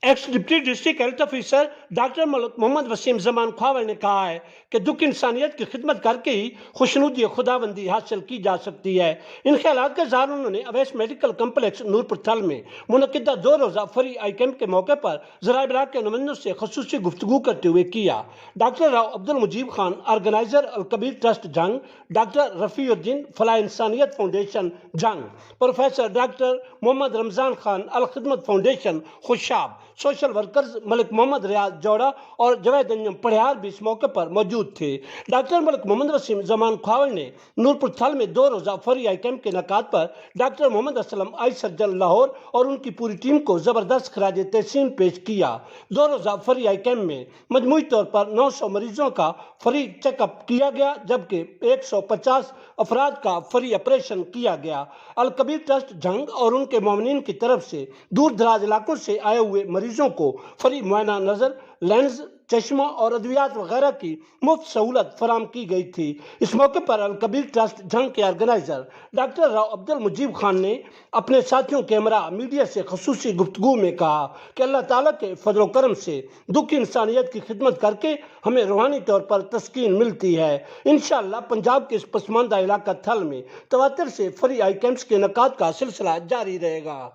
X deputy district health officer doctor Malik Muhammad Waseem Zaman خواول نے کہا ہے کہ دکھ انسانیت کی خدمت کر کے ہی خوشنودی خداوندی حاصل کی جا سکتی ہے۔ ان خیالات کا اظہار انہوں نے اویس میڈیکل کمپلیکس نورپور تھل میں منعقدہ 2 روزہ فری آئی کیمپ کے موقع پر ذرائع ابلاغ کے نمائندوں سے خصوصی گفتگو کرتے ہوئے کیا۔ Doctor Rao Abdul Majeed Khan organiser Alkabir trust Jhang, doctor Rafiuddin Falah Insaniat foundation Jhang, professor doctor Muhammad Ramzan Khan Alkhidmat foundation Khushab, social workers Malik Muhammad Riaz Jora اور جوید انجم پڑھیار بھی اس موقع پر موجود تھے۔ ڈاکٹر ملک محمد وسیم زمان خواول نے نورپور تھل میں 2 روزہ فری آئی کیمپ کے انعقاد پر ڈاکٹر محمد اسلم آئی سرجن لاہور اور ان کی پوری ٹیم کو زبردست خراج تحسین پیش کیا۔ 2 روزہ فری آئی کیمپ میں مجموعی طور پر 900 مریضوں کا فری چیک اپ کیا گیا، جبکہ 150 افراد کا فری آپریشن کیا گیا۔ الکبیر ٹرسٹ جنگ اور ان کے معاونین کی طرف سے دور دراز علاقوں سے آئے ہوئے مریضوں کو فری معائنہ نظر، لینز، چشمہ اور ادویات وغیرہ کی مفت سہولت فراہم کی گئی تھی۔ اس موقع پر الکبیر ٹرسٹ جنگ کے آرگنائزر ڈاکٹر راؤ عبدالمجید خان نے اپنے ساتھیوں کے ہمراہ میڈیا سے خصوصی گفتگو میں کہا کہ اللہ تعالیٰ کے فضل و کرم سے دکھ انسانیت کی خدمت کر کے ہمیں روحانی طور پر تسکین ملتی ہے۔ انشاءاللہ پنجاب کے اس پسماندہ علاقہ تھل میں تواتر سے فری آئی کیمپس کے انعقاد کا سلسلہ جاری رہے گا۔